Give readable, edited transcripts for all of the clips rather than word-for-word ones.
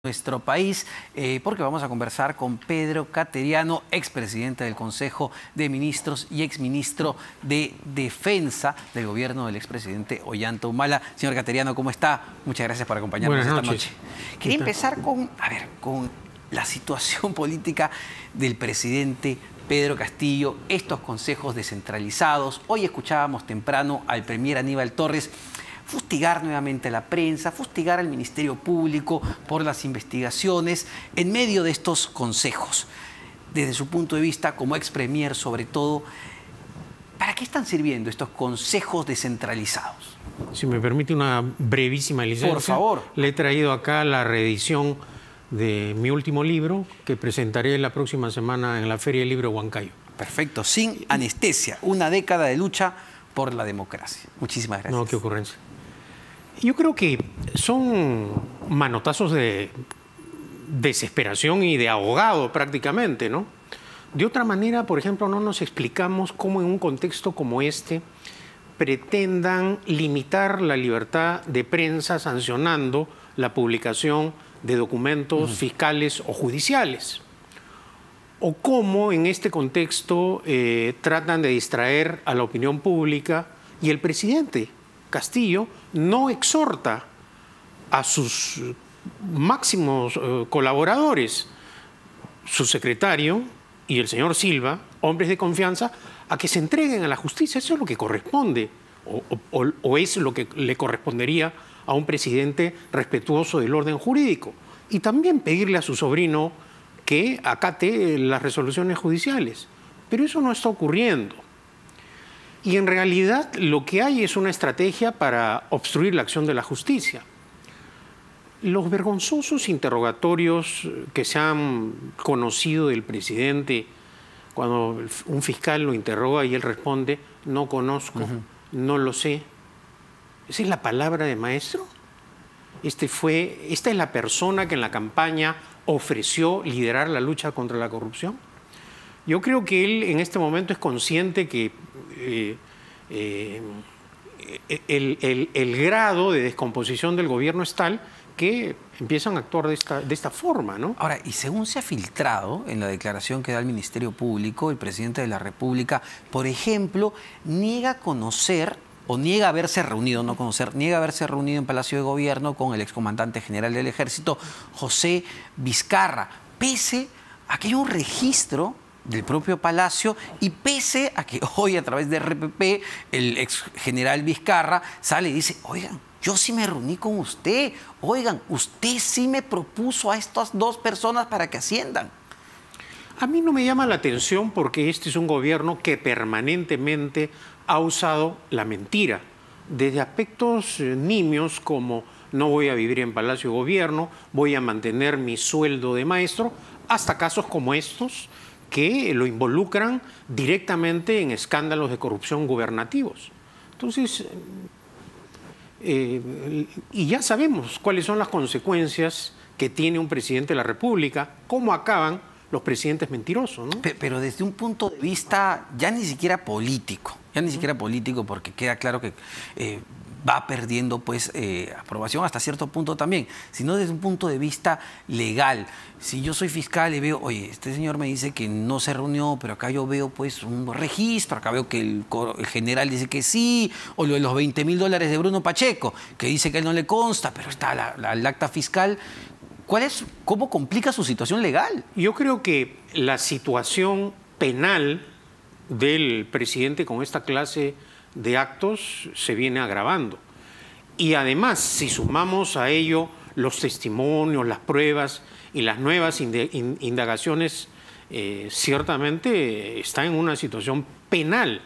Nuestro país, porque vamos a conversar con Pedro Cateriano, expresidente del Consejo de Ministros y exministro de Defensa del gobierno del expresidente Ollanta Humala. Señor Cateriano, ¿cómo está? Muchas gracias por acompañarnos esta noche. Quería empezar con la situación política del presidente Pedro Castillo, estos consejos descentralizados. Hoy escuchábamos temprano al premier Aníbal Torres fustigar nuevamente a la prensa, fustigar al Ministerio Público por las investigaciones en medio de estos consejos. Desde su punto de vista, como ex premier sobre todo, ¿para qué están sirviendo estos consejos descentralizados? Si me permite una brevísima licencia. Por favor. Le he traído acá la reedición de mi último libro, que presentaré la próxima semana en la Feria del Libro de Huancayo. Perfecto. Sin anestesia, una década de lucha por la democracia. Muchísimas gracias. No, qué ocurrencia. Yo creo que son manotazos de desesperación y de ahogado prácticamente, ¿no? De otra manera, por ejemplo, no nos explicamos cómo en un contexto como este pretendan limitar la libertad de prensa sancionando la publicación de documentos fiscales o judiciales. O cómo en este contexto tratan de distraer a la opinión pública y el presidente Castillo no exhorta a sus máximos colaboradores, su secretario y el señor Silva, hombres de confianza, a que se entreguen a la justicia. Eso es lo que corresponde o es lo que le correspondería a un presidente respetuoso del orden jurídico. Y también pedirle a su sobrino que acate las resoluciones judiciales. Pero eso no está ocurriendo. Y en realidad lo que hay es una estrategia para obstruir la acción de la justicia. Los vergonzosos interrogatorios que se han conocido del presidente, cuando un fiscal lo interroga y él responde, no conozco, no lo sé. ¿Esa es la palabra de maestro? Esta es la persona que en la campaña ofreció liderar la lucha contra la corrupción. Yo creo que él en este momento es consciente que el grado de descomposición del gobierno es tal que empiezan a actuar de esta forma, ¿no? Ahora, y según se ha filtrado en la declaración que da el Ministerio Público, el presidente de la República, por ejemplo, niega conocer o niega haberse reunido, no conocer, niega haberse reunido en Palacio de Gobierno con el excomandante general del Ejército, José Vizcarra, pese a que hay un registro del propio Palacio y pese a que hoy a través de RPP el ex general Vizcarra sale y dice, oigan, yo sí me reuní con usted, oigan, usted sí me propuso a estas dos personas para que asciendan. A mí no me llama la atención porque este es un gobierno que permanentemente ha usado la mentira, desde aspectos nimios como no voy a vivir en Palacio de Gobierno, voy a mantener mi sueldo de maestro, hasta casos como estos que lo involucran directamente en escándalos de corrupción gubernativos. Entonces, y ya sabemos cuáles son las consecuencias que tiene un presidente de la República, cómo acaban los presidentes mentirosos, ¿no? Pero desde un punto de vista ya ni siquiera político, porque queda claro que va perdiendo pues aprobación hasta cierto punto también, sino desde un punto de vista legal. Si yo soy fiscal y veo, oye, este señor me dice que no se reunió, pero acá yo veo pues un registro, acá veo que el general dice que sí, o lo de los $20.000 de Bruno Pacheco, que dice que él no le consta, pero está el acta fiscal. ¿Cómo complica su situación legal? Yo creo que la situación penal del presidente con esta clase de actos se viene agravando. Y además, si sumamos a ello los testimonios, las pruebas y las nuevas indagaciones, ciertamente está en una situación penal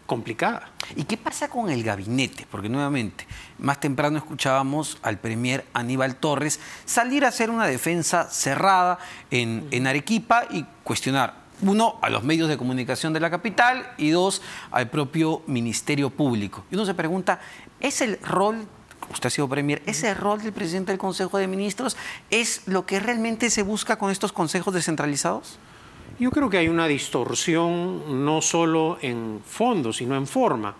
complicada. ¿Y qué pasa con el gabinete? Porque nuevamente, más temprano escuchábamos al premier Aníbal Torres salir a hacer una defensa cerrada en Arequipa y cuestionar, uno, a los medios de comunicación de la capital y dos, al propio Ministerio Público. Y uno se pregunta, ¿es el rol, usted ha sido premier, ese rol del presidente del Consejo de Ministros es lo que realmente se busca con estos consejos descentralizados? Yo creo que hay una distorsión no solo en fondo, sino en forma,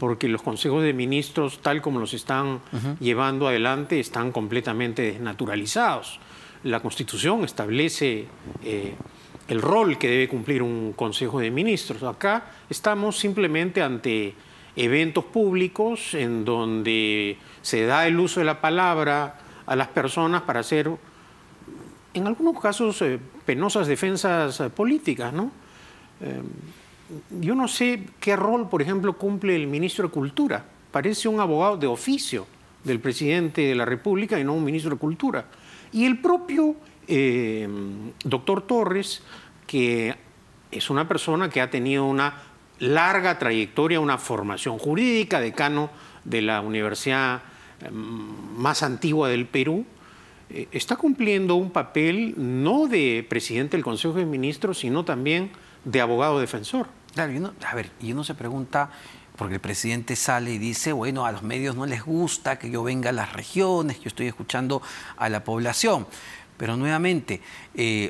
porque los consejos de ministros, tal como los están llevando adelante, están completamente desnaturalizados. La Constitución establece el rol que debe cumplir un consejo de ministros. Acá estamos simplemente ante eventos públicos en donde se da el uso de la palabra a las personas para hacer, en algunos casos, penosas defensas políticas, ¿no? Yo no sé qué rol, por ejemplo, cumple el ministro de Cultura. Parece un abogado de oficio del presidente de la República y no un ministro de Cultura. Y el propio doctor Torres, que es una persona que ha tenido una larga trayectoria, una formación jurídica, decano de la universidad más antigua del Perú, está cumpliendo un papel no de presidente del Consejo de Ministros, sino también de abogado defensor. Claro, y uno se pregunta, porque el presidente sale y dice, bueno, a los medios no les gusta que yo venga a las regiones, que yo estoy escuchando a la población. Pero nuevamente,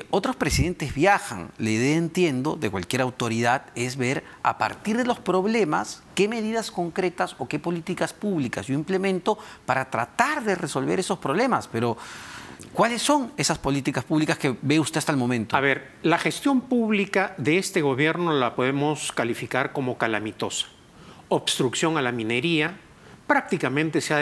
otros presidentes viajan. La idea, entiendo, de cualquier autoridad es ver a partir de los problemas qué medidas concretas o qué políticas públicas yo implemento para tratar de resolver esos problemas. Pero, ¿cuáles son esas políticas públicas que ve usted hasta el momento? A ver, la gestión pública de este gobierno la podemos calificar como calamitosa. Obstrucción a la minería, prácticamente se han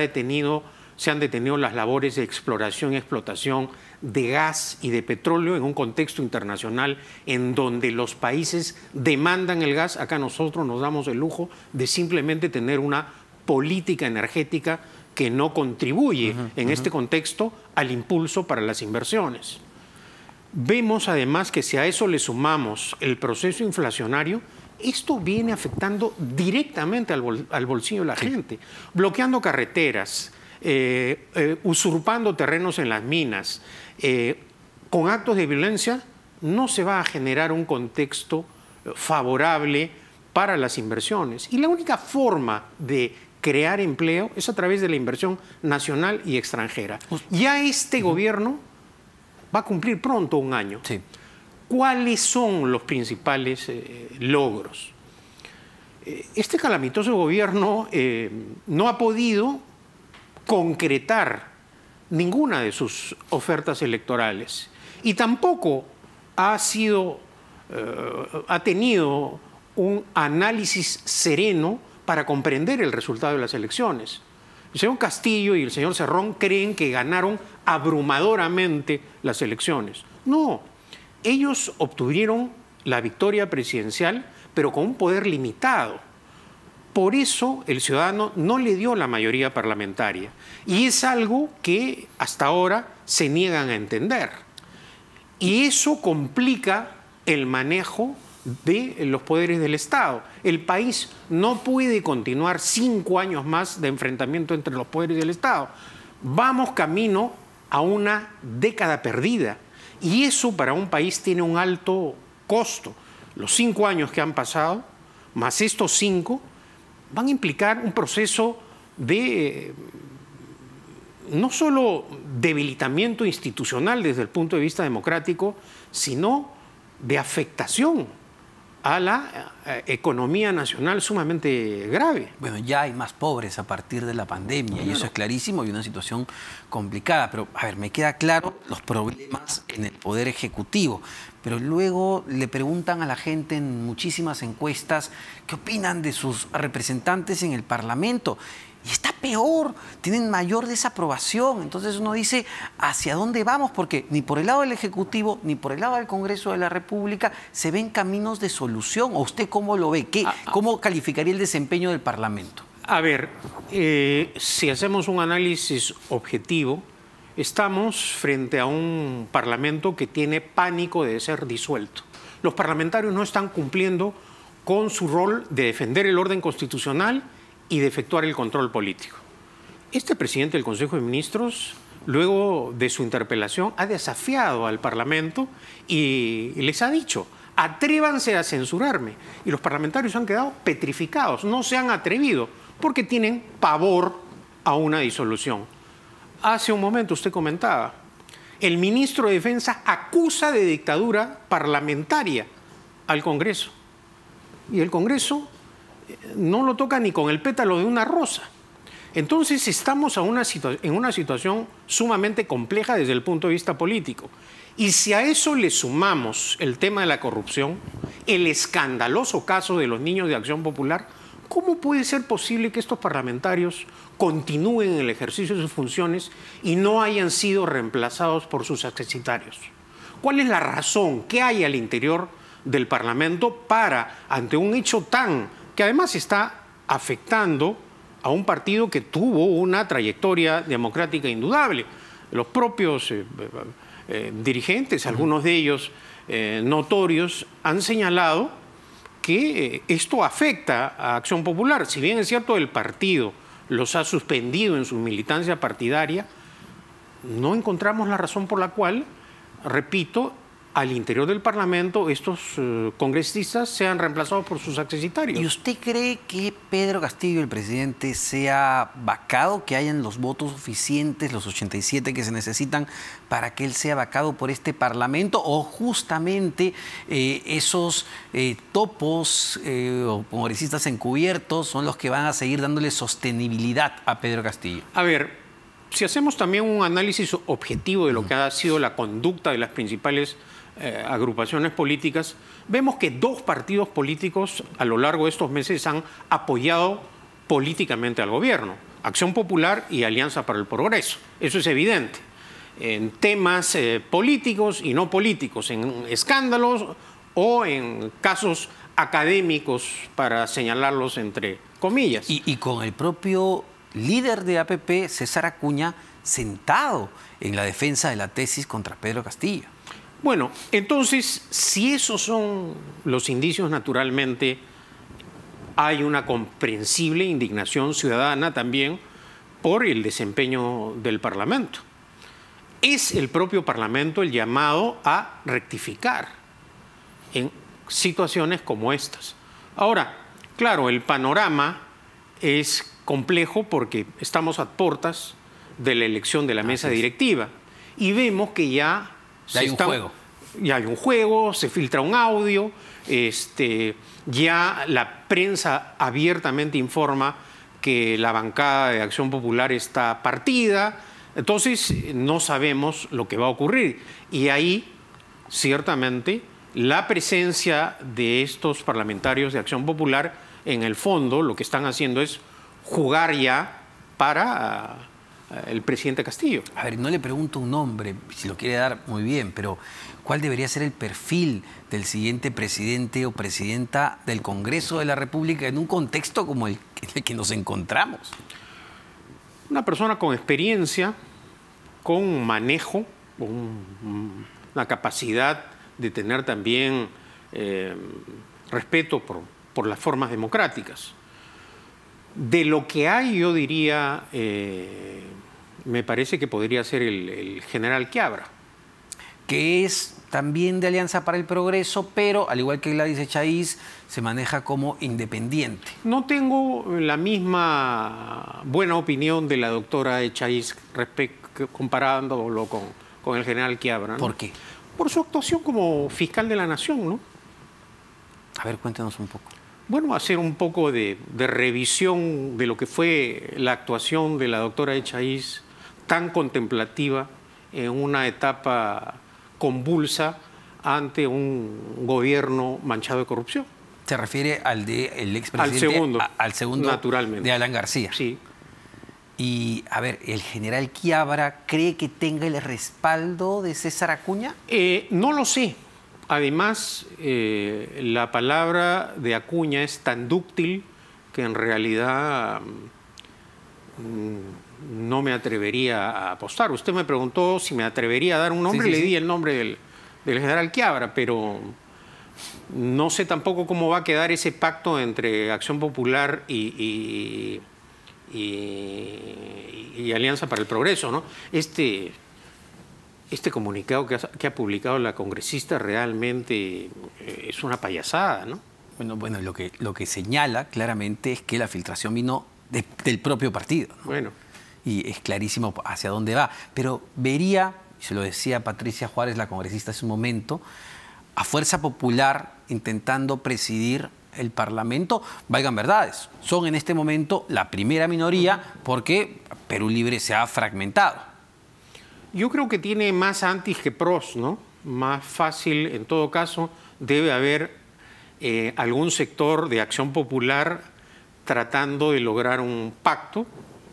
detenido las labores de exploración y explotación de gas y de petróleo en un contexto internacional en donde los países demandan el gas. Acá nosotros nos damos el lujo de simplemente tener una política energética que no contribuye en este contexto al impulso para las inversiones. Vemos además que si a eso le sumamos el proceso inflacionario, esto viene afectando directamente al bolsillo de la gente, bloqueando carreteras, usurpando terrenos en las minas. Con actos de violencia no se va a generar un contexto favorable para las inversiones. Y la única forma de crear empleo es a través de la inversión nacional y extranjera. Ya este gobierno va a cumplir pronto un año. Sí. ¿Cuáles son los principales logros? Este calamitoso gobierno no ha podido concretar ninguna de sus ofertas electorales y tampoco ha tenido un análisis sereno para comprender el resultado de las elecciones. El señor Castillo y el señor Cerrón creen que ganaron abrumadoramente las elecciones. No, ellos obtuvieron la victoria presidencial, pero con un poder limitado. Por eso el ciudadano no le dio la mayoría parlamentaria. Y es algo que hasta ahora se niegan a entender. Y eso complica el manejo de los poderes del Estado. El país no puede continuar 5 años más de enfrentamiento entre los poderes del Estado. Vamos camino a una década perdida. Y eso para un país tiene un alto costo. Los 5 años que han pasado, más estos 5, van a implicar un proceso de no solo debilitamiento institucional desde el punto de vista democrático, sino de afectación a la economía nacional sumamente grave. Bueno, ya hay más pobres a partir de la pandemia y eso es clarísimo y una situación complicada. Pero, a ver, me queda claro los problemas en el Poder Ejecutivo. Pero luego le preguntan a la gente en muchísimas encuestas qué opinan de sus representantes en el Parlamento. Y está peor, tienen mayor desaprobación. Entonces uno dice, ¿hacia dónde vamos? Porque ni por el lado del Ejecutivo, ni por el lado del Congreso de la República se ven caminos de solución. ¿O usted cómo lo ve? ¿Cómo calificaría el desempeño del Parlamento? A ver, si hacemos un análisis objetivo, estamos frente a un Parlamento que tiene pánico de ser disuelto. Los parlamentarios no están cumpliendo con su rol de defender el orden constitucional y de efectuar el control político. Este presidente del Consejo de Ministros, luego de su interpelación, ha desafiado al Parlamento y les ha dicho, atrévanse a censurarme. Y los parlamentarios han quedado petrificados, no se han atrevido, porque tienen pavor a una disolución. Hace un momento usted comentaba, el ministro de Defensa acusa de dictadura parlamentaria al Congreso. Y el Congreso no lo toca ni con el pétalo de una rosa. Entonces estamos en una situación sumamente compleja desde el punto de vista político. Y si a eso le sumamos el tema de la corrupción, el escandaloso caso de los niños de Acción Popular, ¿cómo puede ser posible que estos parlamentarios continúen en el ejercicio de sus funciones y no hayan sido reemplazados por sus accesitarios? ¿Cuál es la razón? ¿Qué hay al interior del Parlamento para, ante un hecho que además está afectando a un partido que tuvo una trayectoria democrática indudable? Los propios dirigentes, algunos de ellos notorios, han señalado que esto afecta a Acción Popular. Si bien es cierto, el partido los ha suspendido en su militancia partidaria, no encontramos la razón por la cual, repito, al interior del Parlamento estos congresistas sean reemplazados por sus accesitarios. ¿Y usted cree que Pedro Castillo, el presidente, sea vacado, que hayan los votos suficientes, los 87 que se necesitan para que él sea vacado por este Parlamento? ¿O justamente esos topos o congresistas encubiertos son los que van a seguir dándole sostenibilidad a Pedro Castillo? A ver, si hacemos también un análisis objetivo de lo que ha sido la conducta de las principales agrupaciones políticas, vemos que dos partidos políticos a lo largo de estos meses han apoyado políticamente al gobierno: Acción Popular y Alianza para el Progreso. Eso es evidente. En temas políticos y no políticos, en escándalos o en casos académicos, para señalarlos entre comillas. Y con el propio líder de APP, César Acuña, sentado en la defensa de la tesis contra Pedro Castillo. Bueno, entonces, si esos son los indicios, naturalmente hay una comprensible indignación ciudadana también por el desempeño del Parlamento. Es el propio Parlamento el llamado a rectificar en situaciones como estas. Ahora, claro, el panorama es complejo porque estamos a puertas de la elección de la mesa directiva y vemos que ya hay un juego, se filtra un audio, ya la prensa abiertamente informa que la bancada de Acción Popular está partida. Entonces no sabemos lo que va a ocurrir. Y ahí, ciertamente, la presencia de estos parlamentarios de Acción Popular, en el fondo, lo que están haciendo es jugar ya para el presidente Castillo. A ver, no le pregunto un nombre, si lo quiere dar muy bien, pero ¿cuál debería ser el perfil del siguiente presidente o presidenta del Congreso de la República en un contexto como el en el que nos encontramos? Una persona con experiencia, con manejo, con una capacidad de tener también respeto por las formas democráticas. De lo que hay, yo diría, me parece que podría ser el general Quiabra. Que es también de Alianza para el Progreso, pero al igual que Gladys Echaíz, se maneja como independiente. No tengo la misma buena opinión de la doctora Echaíz comparándolo con el general Quiabra, ¿no? ¿Por qué? Por su actuación como fiscal de la Nación, ¿no? A ver, cuéntanos un poco. Bueno, hacer un poco de revisión de lo que fue la actuación de la doctora Echaíz, tan contemplativa en una etapa convulsa ante un gobierno manchado de corrupción. ¿Se refiere al del expresidente? Al segundo, naturalmente. De Alan García. Sí. Y, a ver, ¿el general Quiabra cree que tenga el respaldo de César Acuña? No lo sé. Además, la palabra de Acuña es tan dúctil que en realidad no me atrevería a apostar. Usted me preguntó si me atrevería a dar un nombre, le di el nombre del general Quiabra, pero no sé tampoco cómo va a quedar ese pacto entre Acción Popular y Alianza para el Progreso, ¿no? Este comunicado que ha publicado la congresista realmente es una payasada, ¿no? Bueno, lo que señala claramente es que la filtración vino del propio partido, ¿no? Bueno. Y es clarísimo hacia dónde va. Pero vería, se lo decía Patricia Juárez, la congresista hace un momento, a Fuerza Popular intentando presidir el Parlamento, valgan verdades, son en este momento la primera minoría porque Perú Libre se ha fragmentado. Yo creo que tiene más antis que pros, ¿no? Más fácil, en todo caso, debe haber algún sector de Acción Popular tratando de lograr un pacto,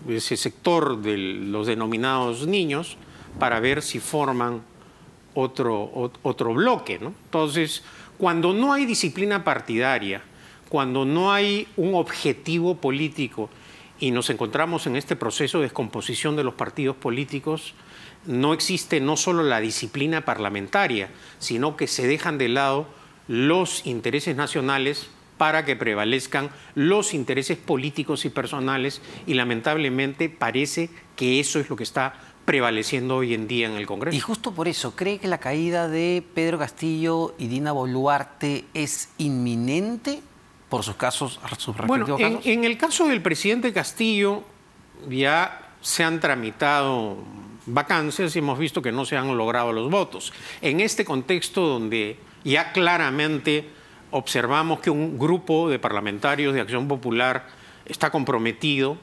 ese sector de los denominados niños, para ver si forman otro bloque, ¿no? Entonces, cuando no hay disciplina partidaria, cuando no hay un objetivo político y nos encontramos en este proceso de descomposición de los partidos políticos, no existe no solo la disciplina parlamentaria, sino que se dejan de lado los intereses nacionales para que prevalezcan los intereses políticos y personales, y lamentablemente parece que eso es lo que está prevaleciendo hoy en día en el Congreso. Y justo por eso, ¿cree que la caída de Pedro Castillo y Dina Boluarte es inminente por sus casos, sus respectivos casos? En el caso del presidente Castillo ya se han tramitado vacancias y hemos visto que no se han logrado los votos. En este contexto donde ya claramente observamos que un grupo de parlamentarios de Acción Popular está comprometido,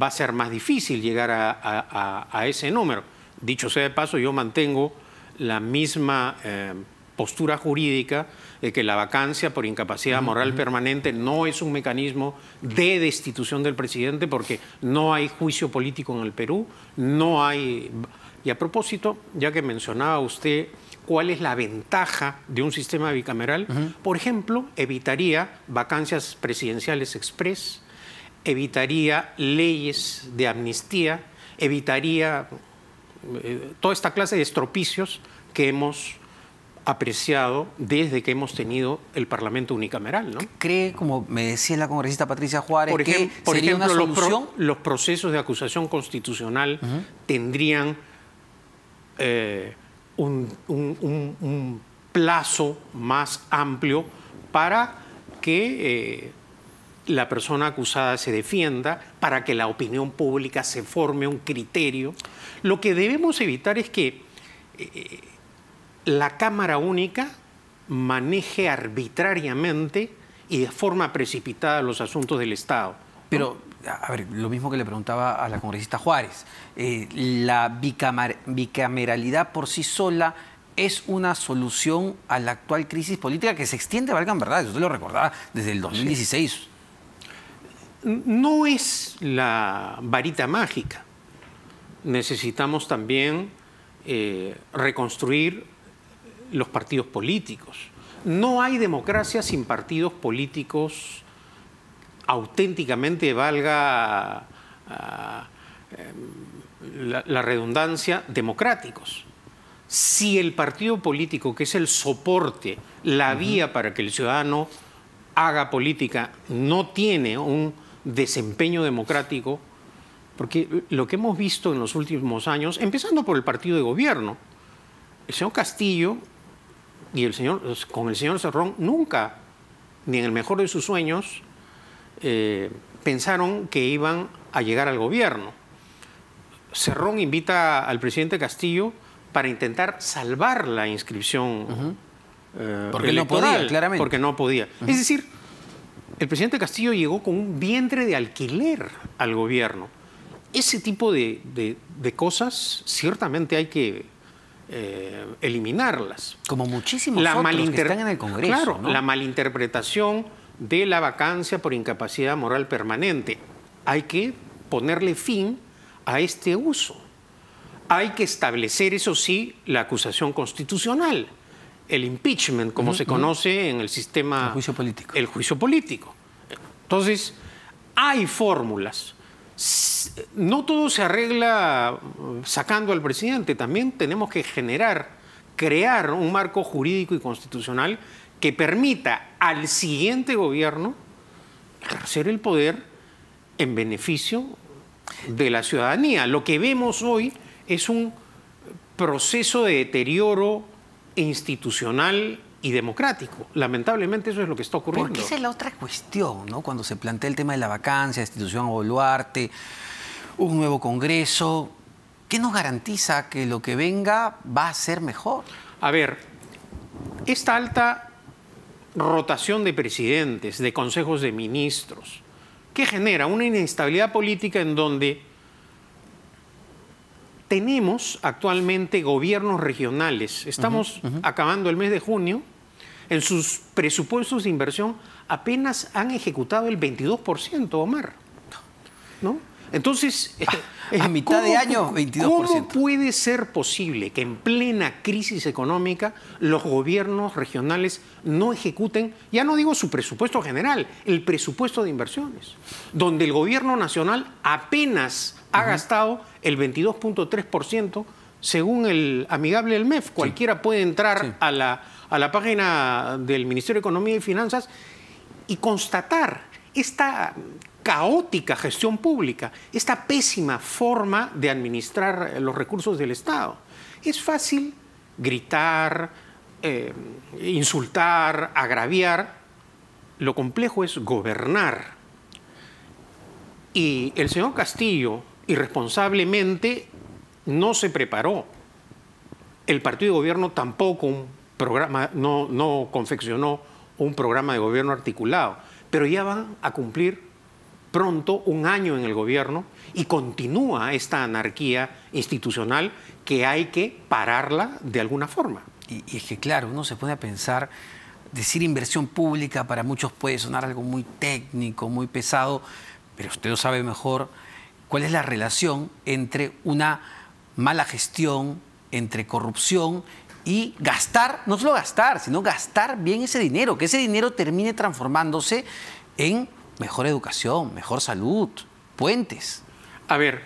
va a ser más difícil llegar a ese número. Dicho sea de paso, yo mantengo la misma postura jurídica de que la vacancia por incapacidad moral permanente no es un mecanismo de destitución del presidente, porque no hay juicio político en el Perú, no hay... Y a propósito, ya que mencionaba usted cuál es la ventaja de un sistema bicameral, por ejemplo, evitaría vacancias presidenciales express, evitaría leyes de amnistía, evitaría toda esta clase de estropicios que hemos apreciado desde que hemos tenido el Parlamento unicameral, ¿no? ¿Cree, como me decía la congresista Patricia Juárez, por que por sería ejemplo, una solución? los procesos de acusación constitucional tendrían un plazo más amplio para que la persona acusada se defienda, para que la opinión pública se forme un criterio? Lo que debemos evitar es que la Cámara Única maneje arbitrariamente y de forma precipitada los asuntos del Estado, ¿no? Pero, a ver, lo mismo que le preguntaba a la congresista Juárez, ¿la bicameralidad por sí sola es una solución a la actual crisis política que se extiende, valgan verdad, usted lo recordaba, desde el 2016? Sí. No es la varita mágica. Necesitamos también reconstruir los partidos políticos. No hay democracia sin partidos políticos auténticamente, valga la redundancia, democráticos. Si el partido político, que es el soporte, la vía para que el ciudadano haga política, no tiene un desempeño democrático, porque lo que hemos visto en los últimos años, empezando por el partido de gobierno, el señor Castillo y con el señor Cerrón nunca, ni en el mejor de sus sueños, pensaron que iban a llegar al gobierno. Cerrón invita al presidente Castillo para intentar salvar la inscripción porque no podía, claramente. Porque no podía. Es decir, el presidente Castillo llegó con un vientre de alquiler al gobierno. Ese tipo de cosas ciertamente hay que eliminarlas. Como muchísimos otros que están en el Congreso. Claro, ¿no? La malinterpretación de la vacancia por incapacidad moral permanente. Hay que ponerle fin a este uso. Hay que establecer, eso sí, la acusación constitucional, el impeachment, como se conoce en el sistema... El juicio político. El juicio político. Entonces, hay fórmulas. No todo se arregla sacando al presidente. También tenemos que crear un marco jurídico y constitucional que permita al siguiente gobierno ejercer el poder en beneficio de la ciudadanía. Lo que vemos hoy es un proceso de deterioro institucional y democrático. Lamentablemente eso es lo que está ocurriendo. Porque esa es la otra cuestión, ¿no? Cuando se plantea el tema de la vacancia, destitución a Boluarte, un nuevo Congreso, ¿qué nos garantiza que lo que venga va a ser mejor? A ver, esta alta rotación de presidentes, de consejos de ministros, que genera una inestabilidad política en donde tenemos actualmente gobiernos regionales. Estamos acabando el mes de junio. En sus presupuestos de inversión apenas han ejecutado el 22%, Omar, ¿no? Entonces, a mitad de año, 22%. ¿Cómo puede ser posible que en plena crisis económica los gobiernos regionales no ejecuten, ya no digo su presupuesto general, el presupuesto de inversiones, donde el gobierno nacional apenas ha gastado el 22.3%, según el amigable del MEF? Cualquiera puede entrar a la página del Ministerio de Economía y Finanzas y constatar esta caótica gestión pública, esta pésima forma de administrar los recursos del Estado. Es fácil gritar, insultar, agraviar. Lo complejo es gobernar. Y el señor Castillo, irresponsablemente, no se preparó. El partido de gobierno tampoco no confeccionó un programa de gobierno articulado, pero ya van a cumplir pronto un año en el gobierno y continúa esta anarquía institucional que hay que pararla de alguna forma. Y es que, claro, uno se pone a pensar, decir inversión pública para muchos puede sonar algo muy técnico, muy pesado, pero usted lo sabe mejor. ¿Cuál es la relación entre una mala gestión, entre corrupción y gastar, no solo gastar, sino gastar bien ese dinero, que ese dinero termine transformándose en mejor educación, mejor salud, puentes? A ver,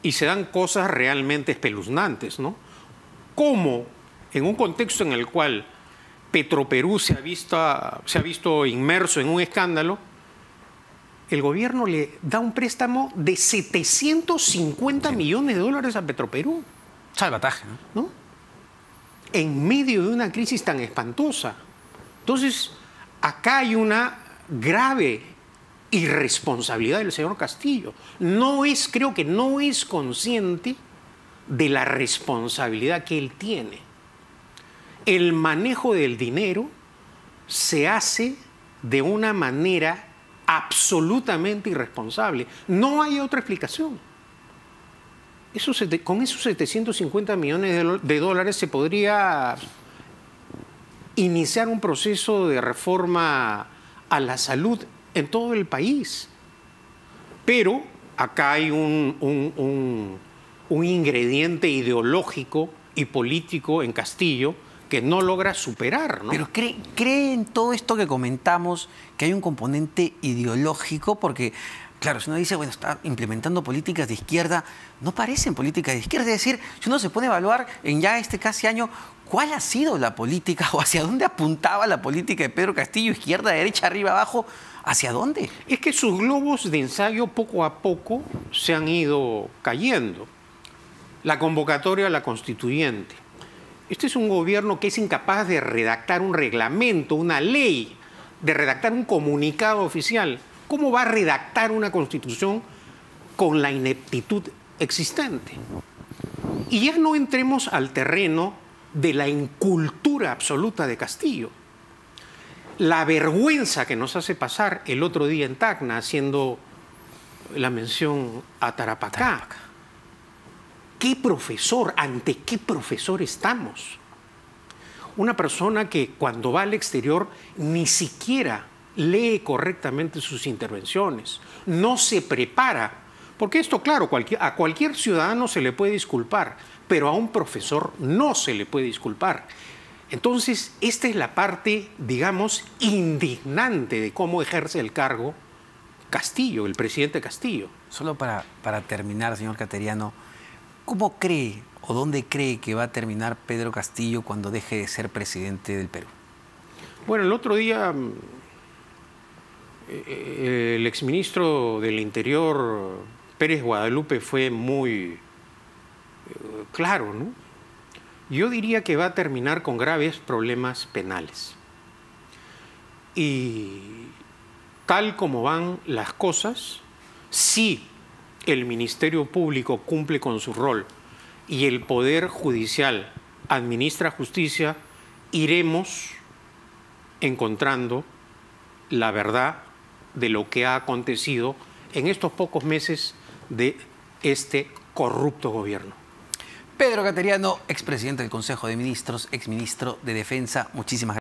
y se dan cosas realmente espeluznantes, ¿no? ¿Cómo, en un contexto en el cual Petroperú se ha visto inmerso en un escándalo, el gobierno le da un préstamo de 750 millones de dólares a Petroperú? Salvataje, ¿no? En medio de una crisis tan espantosa. Entonces, acá hay una grave irresponsabilidad del señor Castillo. Creo que no es consciente de la responsabilidad que él tiene. El manejo del dinero se hace de una manera absolutamente irresponsable. No hay otra explicación. Con esos 750 millones de dólares se podría iniciar un proceso de reforma a la salud en todo el país. Pero acá hay un ingrediente ideológico y político en Castillo que no logra superar, ¿no? Pero ¿cree en todo esto que comentamos que hay un componente ideológico? Porque, claro, si uno dice, bueno, está implementando políticas de izquierda, no parecen políticas de izquierda. Es decir, si uno se pone a evaluar en ya este casi año, ¿cuál ha sido la política o hacia dónde apuntaba la política de Pedro Castillo? Izquierda, derecha, arriba, abajo. ¿Hacia dónde? Es que sus globos de ensayo poco a poco se han ido cayendo. La convocatoria a la constituyente. Este es un gobierno que es incapaz de redactar un reglamento, una ley, de redactar un comunicado oficial. ¿Cómo va a redactar una constitución con la ineptitud existente? Y ya no entremos al terreno de la incultura absoluta de Castillo. La vergüenza que nos hace pasar el otro día en Tacna, haciendo la mención a Tarapacá. ¿Qué profesor, ante qué profesor estamos? Una persona que cuando va al exterior ni siquiera lee correctamente sus intervenciones, no se prepara. Porque esto, claro, a cualquier ciudadano se le puede disculpar, pero a un profesor no se le puede disculpar. Entonces, esta es la parte, digamos, indignante de cómo ejerce el cargo Castillo, el presidente Castillo. Solo para terminar, señor Cateriano, ¿cómo cree o dónde cree que va a terminar Pedro Castillo cuando deje de ser presidente del Perú? Bueno, el otro día el exministro del Interior, Pérez Guadalupe, fue muy claro, ¿no? Yo diría que va a terminar con graves problemas penales. Y tal como van las cosas, si el Ministerio Público cumple con su rol y el Poder Judicial administra justicia, iremos encontrando la verdad de lo que ha acontecido en estos pocos meses de este corrupto gobierno. Pedro Cateriano, expresidente del Consejo de Ministros, exministro de Defensa, muchísimas gracias.